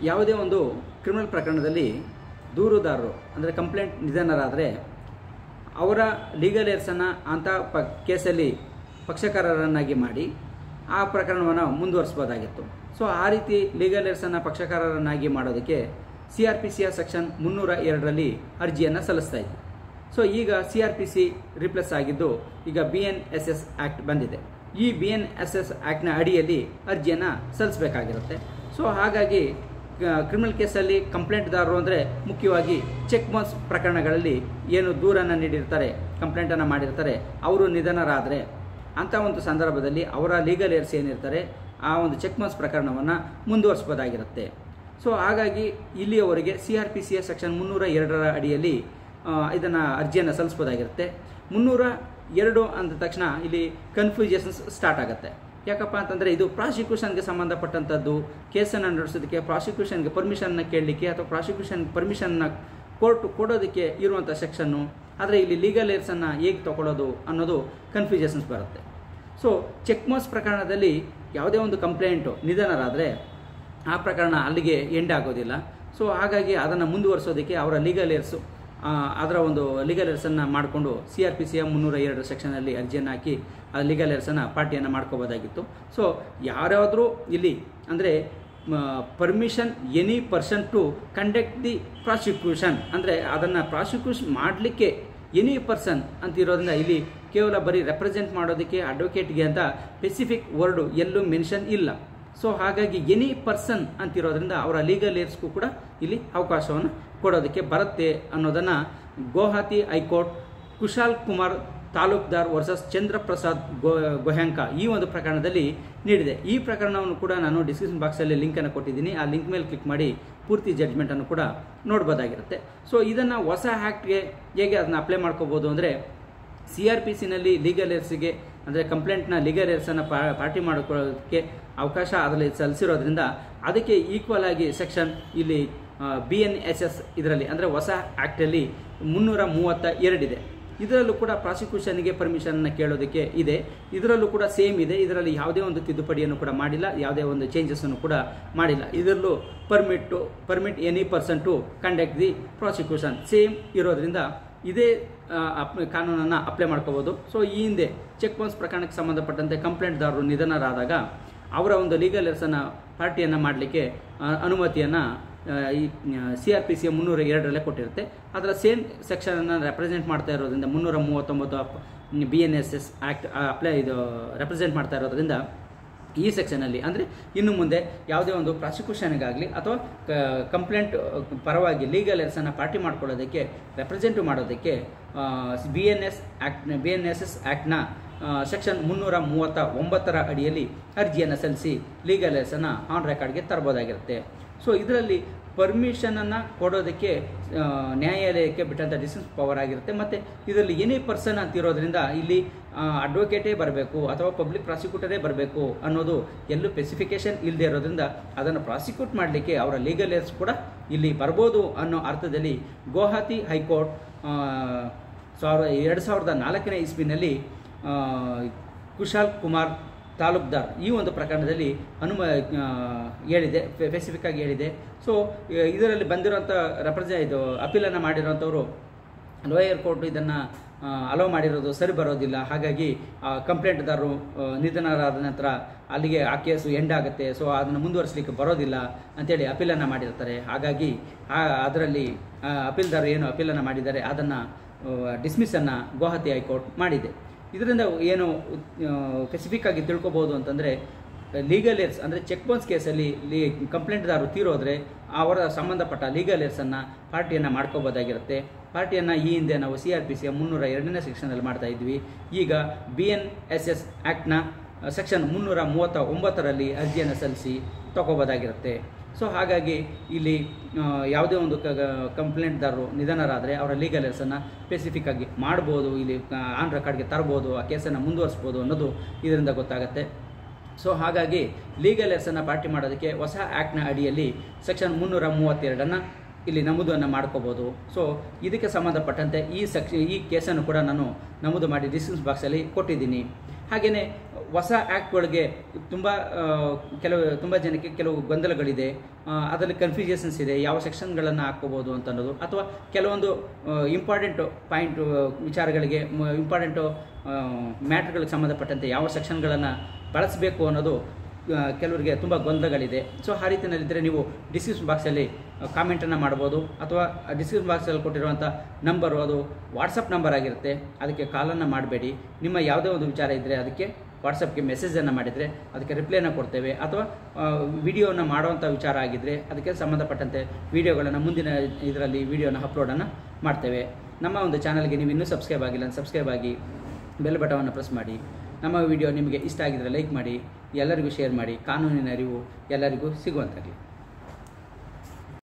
ಯಾವುದೇ ಒಂದು ಕ್ರಿಮಿನಲ್ ಪ್ರಕರಣದಲ್ಲಿ ದೂರುದಾರರು ಅಂದರೆ ಕಂಪ್ಲೇಂಟ್ ನಿಧನರಾದರೆ ಅವರ ಲೀಗಲ್ ಏರ್ಸನ್ನು ಅಂಥ ಕೇಸಲ್ಲಿ ಪಕ್ಷಕಾರರನ್ನಾಗಿ ಮಾಡಿ ಆ ಪ್ರಕರಣವನ್ನು ಮುಂದುವರಿಸ್ಬೋದಾಗಿತ್ತು. ಸೊ ಆ ರೀತಿ ಲೀಗಲ್ ಏರ್ಸನ್ನು ಪಕ್ಷಕಾರರನ್ನಾಗಿ ಮಾಡೋದಕ್ಕೆ CRPCಯ ಸೆಕ್ಷನ್ 302ರಲ್ಲಿ ಅರ್ಜಿಯನ್ನು ಸಲ್ಲಿಸ್ತಾ ಇತ್ತು. ಸೊ ಈಗ CRPC ರಿಪ್ಲೇಸ್ ಆಗಿದ್ದು ಈಗ BNSS ಆ್ಯಕ್ಟ್ ಬಂದಿದೆ. ಈ BNSS ಆ್ಯಕ್ಟ್ನ ಅಡಿಯಲ್ಲಿ ಅರ್ಜಿಯನ್ನು ಸಲ್ಲಿಸಬೇಕಾಗಿರುತ್ತೆ. ಸೊ ಹಾಗಾಗಿ ಕ್ರಿಮಿನಲ್ ಕೇಸಲ್ಲಿ ಕಂಪ್ಲೇಂಟ್ದಾರರು ಅಂದರೆ ಮುಖ್ಯವಾಗಿ ಚೆಕ್ ಬೌನ್ಸ್ ಪ್ರಕರಣಗಳಲ್ಲಿ ಏನು ದೂರನ್ನು ನೀಡಿರ್ತಾರೆ, ಕಂಪ್ಲೇಂಟನ್ನು ಮಾಡಿರ್ತಾರೆ, ಅವರು ನಿಧನರಾದರೆ ಅಂಥ ಒಂದು ಸಂದರ್ಭದಲ್ಲಿ ಅವರ ಲೀಗಲ್ ಏರ್ಸ್ ಏನಿರ್ತಾರೆ ಆ ಒಂದು ಚೆಕ್ ಬೌನ್ಸ್ ಪ್ರಕರಣವನ್ನು ಮುಂದುವರಿಸಬಹುದಾಗಿರುತ್ತೆ. ಸೊ ಹಾಗಾಗಿ ಇಲ್ಲಿಯವರೆಗೆ CRPCಯ ಸೆಕ್ಷನ್ 302ರ ಅಡಿಯಲ್ಲಿ ಇದನ್ನು ಅರ್ಜಿಯನ್ನು ಸಲ್ಲಿಸಬಹುದಾಗಿರುತ್ತೆ. 302 ಅಂದ ತಕ್ಷಣ ಇಲ್ಲಿ ಕನ್ಫ್ಯೂಷನ್ಸ್ ಸ್ಟಾರ್ಟ್ ಆಗುತ್ತೆ. ಯಾಕಪ್ಪ ಅಂತಂದರೆ ಇದು ಪ್ರಾಸಿಕ್ಯೂಷನ್ಗೆ ಸಂಬಂಧಪಟ್ಟಂಥದ್ದು. ಕೇಸನ್ನು ನಡೆಸೋದಕ್ಕೆ ಪ್ರಾಸಿಕ್ಯೂಷನ್ಗೆ ಪರ್ಮಿಷನ್ನ ಕೇಳಲಿಕ್ಕೆ ಅಥವಾ ಪ್ರಾಸಿಕ್ಯೂಷನ್ ಪರ್ಮಿಷನ್ನ ಕೋರ್ಟ್ ಕೊಡೋದಕ್ಕೆ ಇರುವಂಥ ಸೆಕ್ಷನ್ನು. ಆದರೆ ಇಲ್ಲಿ ಲೀಗಲ್ ಏರ್ಸನ್ನು ಹೇಗೆ ತಗೊಳ್ಳೋದು ಅನ್ನೋದು ಕನ್ಫ್ಯೂಷನ್ಸ್ ಬರುತ್ತೆ. ಸೊ ಚೆಕ್ ಬೌನ್ಸ್ ಪ್ರಕರಣದಲ್ಲಿ ಯಾವುದೇ ಒಂದು ಕಂಪ್ಲೇಂಟು ನಿಧನರಾದರೆ ಆ ಪ್ರಕರಣ ಅಲ್ಲಿಗೆ ಎಂಡ್ ಆಗೋದಿಲ್ಲ. ಸೊ ಹಾಗಾಗಿ ಅದನ್ನು ಮುಂದುವರಿಸೋದಕ್ಕೆ ಅವರ ಲೀಗಲ್ ಏರ್ಸು ಅದರ ಒಂದು ಲೀಗಲ್ ಏರ್ಸನ್ನು ಮಾಡಿಕೊಂಡು CRPCಯ 302 ಸೆಕ್ಷನಲ್ಲಿ ಅರ್ಜಿಯನ್ನು ಹಾಕಿ ಆ ಲೀಗಲ್ ಏರ್ಸನ್ನು ಪಾರ್ಟಿಯನ್ನು ಮಾಡ್ಕೋಬೋದಾಗಿತ್ತು. ಸೊ ಯಾರಾದರೂ ಇಲ್ಲಿ ಅಂದರೆ permission any person to conduct the prosecution ಅಂದರೆ ಅದನ್ನು ಪ್ರಾಸಿಕ್ಯೂಷನ್ ಮಾಡಲಿಕ್ಕೆ ಎನಿ ಪರ್ಸನ್ ಅಂತ ಇರೋದ್ರಿಂದ ಇಲ್ಲಿ ಕೇವಲ ಬರೀ ರೆಪ್ರೆಸೆಂಟ್ ಮಾಡೋದಕ್ಕೆ ಅಡ್ವೊಕೇಟ್ಗೆ ಅಂತ ಸ್ಪೆಸಿಫಿಕ್ ವರ್ಡು ಎಲ್ಲೂ ಮೆನ್ಷನ್ ಇಲ್ಲ. ಸೊ ಹಾಗಾಗಿ ಎನಿ ಪರ್ಸನ್ ಅಂತಿರೋದ್ರಿಂದ ಅವರ ಲೀಗಲ್ ಏರ್ಸ್ಗೂ ಕೂಡ ಇಲ್ಲಿ ಅವಕಾಶವನ್ನು ಕೊಡೋದಕ್ಕೆ ಬರುತ್ತೆ ಅನ್ನೋದನ್ನು ಗುವಾಹತಿ ಹೈಕೋರ್ಟ್ ಕುಶಾಲ್ ಕುಮಾರ್ ತಾಲೂಕ್ದಾರ್ ವರ್ಸಸ್ ಚಂದ್ರಪ್ರಸಾದ್ ಗೋಹ್ಯಾಂಕ ಈ ಒಂದು ಪ್ರಕರಣದಲ್ಲಿ ನೀಡಿದೆ. ಈ ಪ್ರಕರಣವನ್ನು ಕೂಡ ನಾನು ಡಿಸ್ಕ್ರಿಪ್ಷನ್ ಬಾಕ್ಸಲ್ಲಿ ಲಿಂಕನ್ನು ಕೊಟ್ಟಿದ್ದೀನಿ. ಆ ಲಿಂಕ್ ಮೇಲೆ ಕ್ಲಿಕ್ ಮಾಡಿ ಪೂರ್ತಿ ಜಡ್ಜ್ಮೆಂಟನ್ನು ಕೂಡ ನೋಡ್ಬೋದಾಗಿರುತ್ತೆ. ಸೊ ಇದನ್ನು ಹೊಸ ಆ್ಯಕ್ಟ್ಗೆ ಹೇಗೆ ಅದನ್ನು ಅಪ್ಲೈ ಮಾಡ್ಕೋಬೋದು ಅಂದರೆ CRPCನಲ್ಲಿ ಲೀಗಲ್ ಏರ್ಸಿಗೆ ಅಂದರೆ ಕಂಪ್ಲೇಂಟ್ನ ಲೀಗಲ್ ಏರ್ಸನ್ನು ಪಾರ್ಟಿ ಮಾಡ್ಕೊಳ್ಳೋದಕ್ಕೆ ಅವಕಾಶ ಅದರಲ್ಲಿ ಸಲ್ಲಿಸಿರೋದ್ರಿಂದ ಅದಕ್ಕೆ ಈಕ್ವಲ್ ಆಗಿ ಸೆಕ್ಷನ್ ಇಲ್ಲಿ BNSS ಇದರಲ್ಲಿ ಅಂದರೆ ಹೊಸ ಆ್ಯಕ್ಟಲ್ಲಿ 332 ಇದೆ. ಇದರಲ್ಲೂ ಕೂಡ ಪ್ರಾಸಿಕ್ಯೂಷನ್ಗೆ ಪರ್ಮಿಷನ್ನ ಕೇಳೋದಕ್ಕೆ ಇದೆ. ಇದರಲ್ಲೂ ಕೂಡ ಸೇಮ್ ಇದೆ. ಇದರಲ್ಲಿ ಯಾವುದೇ ಒಂದು ತಿದ್ದುಪಡಿಯನ್ನು ಕೂಡ ಮಾಡಿಲ್ಲ, ಯಾವುದೇ ಒಂದು ಚೇಂಜಸ್ಸನ್ನು ಕೂಡ ಮಾಡಿಲ್ಲ. ಇದರಲ್ಲೂ permit any person to conduct the prosecution same ಇರೋದ್ರಿಂದ ಇದೇ ಕಾನೂನನ್ನು ಅಪ್ಲೈ ಮಾಡ್ಕೋಬೋದು. ಸೊ ಈ ಹಿಂದೆ ಚೆಕ್ ಬೌನ್ಸ್ ಪ್ರಕರಣಕ್ಕೆ ಸಂಬಂಧಪಟ್ಟಂತೆ ಕಂಪ್ಲೇಂಟ್ದಾರರು ನಿಧನರಾದಾಗ ಅವರ ಒಂದು ಲೀಗಲ್ ಏರ್ಸನ್ನು ಪಾರ್ಟಿಯನ್ನು ಮಾಡಲಿಕ್ಕೆ ಅನುಮತಿಯನ್ನು ಈ CRPCಯ 302ರಲ್ಲೇ ಕೊಟ್ಟಿರುತ್ತೆ. ಅದರ ಸೇಮ್ ಸೆಕ್ಷನನ್ನು ರೆಪ್ರೆಸೆಂಟ್ ಮಾಡ್ತಾ ಇರೋದ್ರಿಂದ 339 BNSS ಆ್ಯಕ್ಟ್ ರೆಪ್ರೆಸೆಂಟ್ ಮಾಡ್ತಾ ಇರೋದ್ರಿಂದ ಈ ಸೆಕ್ಷನಲ್ಲಿ ಅಂದರೆ ಇನ್ನು ಮುಂದೆ ಯಾವುದೇ ಒಂದು ಪ್ರಾಸಿಕ್ಯೂಷನ್ಗಾಗಲಿ ಅಥವಾ ಕಂಪ್ಲೇಂಟ್ ಪರವಾಗಿ ಲೀಗಲ್ ಏರ್ಸನ್ನು ಪಾರ್ಟಿ ಮಾಡ್ಕೊಳ್ಳೋದಕ್ಕೆ ರೆಪ್ರೆಸೆಂಟ್ ಮಾಡೋದಕ್ಕೆ BNSS ಆ್ಯಕ್ಟ್ನ ಸೆಕ್ಷನ್ 339ರ ಅಡಿಯಲ್ಲಿ ಅರ್ಜಿಯನ್ನು ಸಲ್ಲಿಸಿ ಲೀಗಲ್ ಏರ್ಸನ್ನು ಆನ್ ರೆಕಾರ್ಡ್ಗೆ ತರಬಹುದಾಗಿರುತ್ತೆ. ಸೊ ಇದರಲ್ಲಿ ಪರ್ಮಿಷನನ್ನು ಕೊಡೋದಕ್ಕೆ ನ್ಯಾಯಾಲಯಕ್ಕೆ ಬಿಟ್ಟಂಥ ಡಿಸಿಷನ್ ಪವರ್ ಆಗಿರುತ್ತೆ. ಮತ್ತು ಇದರಲ್ಲಿ ಎನಿ ಪರ್ಸನ್ ಅಂತಿರೋದ್ರಿಂದ ಇಲ್ಲಿ ಅಡ್ವೊಕೇಟೇ ಬರಬೇಕು ಅಥವಾ ಪಬ್ಲಿಕ್ ಪ್ರಾಸಿಕ್ಯೂಟರೇ ಬರಬೇಕು ಅನ್ನೋದು ಎಲ್ಲೂ ಸ್ಪೆಸಿಫಿಕೇಶನ್ ಇಲ್ಲದೆ ಇರೋದ್ರಿಂದ ಅದನ್ನು ಪ್ರಾಸಿಕ್ಯೂಟ್ ಮಾಡಲಿಕ್ಕೆ ಅವರ ಲೀಗಲ್ ಏರ್ಸ್ ಕೂಡ ಇಲ್ಲಿ ಬರ್ಬೋದು ಅನ್ನೋ ಅರ್ಥದಲ್ಲಿ ಗುವಾಹತಿ ಹೈಕೋರ್ಟ್ 2004ನೇ ಇಸ್ವಿನಲ್ಲಿ ಕುಶಾಲ್ ಕುಮಾರ್ ತಾಲೂಕ್ದಾರ್ ಈ ಒಂದು ಪ್ರಕರಣದಲ್ಲಿ ಹೇಳಿದೆ, ಸ್ಪೆಸಿಫಿಕ್ ಆಗಿ ಹೇಳಿದೆ. ಸೊ ಇದರಲ್ಲಿ ಬಂದಿರೋಂಥ ಅಪೀಲನ್ನು ಮಾಡಿರೋಂಥವರು ಲೋಯರ್ ಕೋರ್ಟ್ ಇದನ್ನು ಅಲೋ ಮಾಡಿರೋದು ಸರಿ ಬರೋದಿಲ್ಲ. ಹಾಗಾಗಿ ಕಂಪ್ಲೇಂಟ್ದಾರರು ನಿಧನರಾದ ನಂತರ ಅಲ್ಲಿಗೆ ಆ ಕೇಸು ಎಂಡ್ ಆಗುತ್ತೆ. ಸೊ ಅದನ್ನು ಮುಂದುವರಿಸಲಿಕ್ಕೆ ಬರೋದಿಲ್ಲ ಅಂತೇಳಿ ಅಪೀಲನ್ನು ಮಾಡಿರ್ತಾರೆ. ಹಾಗಾಗಿ ಅದರಲ್ಲಿ ಅಪೀಲ್ದಾರರು ಏನು ಅಪೀಲನ್ನು ಮಾಡಿದ್ದಾರೆ ಅದನ್ನು ಡಿಸ್ಮಿಸನ್ನು ಗುವಾಹತಿ ಹೈಕೋರ್ಟ್ ಮಾಡಿದೆ. ಇದರಿಂದ ಏನು ಸ್ಪೆಸಿಫಿಕ್ ಆಗಿ ತಿಳ್ಕೊಬೋದು ಅಂತಂದರೆ ಲೀಗಲ್ ಏರ್ಸ್ ಅಂದರೆ ಚೆಕ್ ಬೌನ್ಸ್ ಕೇಸಲ್ಲಿ ಕಂಪ್ಲೇಂಟ್ದಾರರು ತೀರೋದ್ರೆ ಅವರ ಸಂಬಂಧಪಟ್ಟ ಲೀಗಲ್ ಏರ್ಸನ್ನು ಪಾರ್ಟಿಯನ್ನು ಮಾಡ್ಕೋಬೋದಾಗಿರುತ್ತೆ. ಪಾರ್ಟಿಯನ್ನು ಈ ಹಿಂದೆ ನಾವು CRPCಯ 302ನೇ ಸೆಕ್ಷನಲ್ಲಿ ಮಾಡ್ತಾ ಇದ್ವಿ. ಈಗ BNSS ಆ್ಯಕ್ಟ್ನ ಸೆಕ್ಷನ್ 339ರಲ್ಲಿ ಅರ್ಜಿಯನ್ನು ಸಲ್ಲಿಸಿ ತಗೋಬೋದಾಗಿರುತ್ತೆ. ಸೊ ಹಾಗಾಗಿ ಇಲ್ಲಿ ಯಾವುದೇ ಒಂದು ಕಂಪ್ಲೇಂಟ್ದಾರರು ನಿಧನರಾದರೆ ಅವರ ಲೀಗಲ್ ಏರ್ಸನ್ನು ಸ್ಪೆಸಿಫಿಕ್ ಆಗಿ ಮಾಡ್ಬೋದು, ಇಲ್ಲಿ ಆನ್ ರೆಕಾರ್ಡ್ಗೆ ತರ್ಬೋದು, ಆ ಕೇಸನ್ನು ಮುಂದುವರಿಸ್ಬೋದು ಅನ್ನೋದು ಇದರಿಂದ ಗೊತ್ತಾಗುತ್ತೆ. ಸೊ ಹಾಗಾಗಿ ಲೀಗಲ್ ಏರ್ಸನ್ನು ಪಾರ್ಟಿ ಮಾಡೋದಕ್ಕೆ ಹೊಸ ಆ್ಯಕ್ಟ್ನ ಅಡಿಯಲ್ಲಿ ಸೆಕ್ಷನ್ 332 ಇಲ್ಲಿ ನಮೂದನ್ನು ಮಾಡ್ಕೋಬೋದು. ಸೊ ಇದಕ್ಕೆ ಸಂಬಂಧಪಟ್ಟಂತೆ ಈ ಕೇಸನ್ನು ಕೂಡ ನಾನು ನಮೂದು ಮಾಡಿ ಡಿಸ್ಕ್ರಿಪ್ಷನ್ ಬಾಕ್ಸಲ್ಲಿ ಕೊಟ್ಟಿದ್ದೀನಿ. ಹಾಗೆಯೇ ಹೊಸ ಆ್ಯಕ್ಟ್ಗಳಿಗೆ ತುಂಬ ಜನಕ್ಕೆ ಕೆಲವು ಗೊಂದಲಗಳಿದೆ, ಅದರಲ್ಲಿ ಕನ್ಫ್ಯೂಷನ್ಸ್ ಇದೆ, ಯಾವ ಸೆಕ್ಷನ್ಗಳನ್ನು ಹಾಕ್ಕೋಬೋದು ಅಂತ ಅನ್ನೋದು, ಅಥವಾ ಕೆಲವೊಂದು ಇಂಪಾರ್ಟೆಂಟ್ ಪಾಯಿಂಟ್ ವಿಚಾರಗಳಿಗೆ ಇಂಪಾರ್ಟೆಂಟು ಮ್ಯಾಟ್ರ್ಗಳಿಗೆ ಸಂಬಂಧಪಟ್ಟಂತೆ ಯಾವ ಸೆಕ್ಷನ್ಗಳನ್ನು ಬಳಸಬೇಕು ಅನ್ನೋದು ಕೆಲವರಿಗೆ ತುಂಬ ಗೊಂದಲಗಳಿದೆ. ಸೊ ಆ ರೀತಿಯಲ್ಲಿದ್ದರೆ ನೀವು ಡಿಸ್ಕ್ರಿಪ್ಷನ್ ಬಾಕ್ಸಲ್ಲಿ ಕಾಮೆಂಟನ್ನು ಮಾಡ್ಬೋದು, ಅಥವಾ ಡಿಸ್ಕ್ರಿಪ್ಷನ್ ಬಾಕ್ಸಲ್ಲಿ ಕೊಟ್ಟಿರುವಂಥ ನಂಬರು ಅದು ವಾಟ್ಸಪ್ ನಂಬರ್ ಆಗಿರುತ್ತೆ, ಅದಕ್ಕೆ ಕಾಲನ್ನು ಮಾಡಬೇಡಿ. ನಿಮ್ಮ ಯಾವುದೇ ಒಂದು ವಿಚಾರ ಇದ್ದರೆ ಅದಕ್ಕೆ ವಾಟ್ಸಪ್ಗೆ ಮೆಸೇಜನ್ನು ಮಾಡಿದರೆ ಅದಕ್ಕೆ ರಿಪ್ಲೈನ ಕೊಡ್ತೇವೆ, ಅಥವಾ ವಿಡಿಯೋನ ಮಾಡುವಂಥ ವಿಚಾರ ಆಗಿದ್ದರೆ ಅದಕ್ಕೆ ಸಂಬಂಧಪಟ್ಟಂತೆ ವಿಡಿಯೋಗಳನ್ನು ಮುಂದಿನ ಇದರಲ್ಲಿ ವಿಡಿಯೋನ ಅಪ್ಲೋಡನ್ನು ಮಾಡ್ತೇವೆ. ನಮ್ಮ ಒಂದು ಚಾನಲ್ಗೆ ನೀವು ಇನ್ನೂ ಸಬ್ಸ್ಕ್ರೈಬ್ ಆಗಿಲ್ಲ, ಸಬ್ಸ್ಕ್ರೈಬ್ ಆಗಿ ಬೆಲ್ ಬಟವನ್ನು ಪ್ರೆಸ್ ಮಾಡಿ. ನಮ್ಮ ವಿಡಿಯೋ ನಿಮಗೆ ಇಷ್ಟ ಆಗಿದ್ದರೆ ಲೈಕ್ ಮಾಡಿ, ಎಲ್ಲರಿಗೂ ಶೇರ್ ಮಾಡಿ. ಕಾನೂನಿನ ಅರಿವು ಎಲ್ಲರಿಗೂ ಸಿಗುವಂತಾಗಲಿ.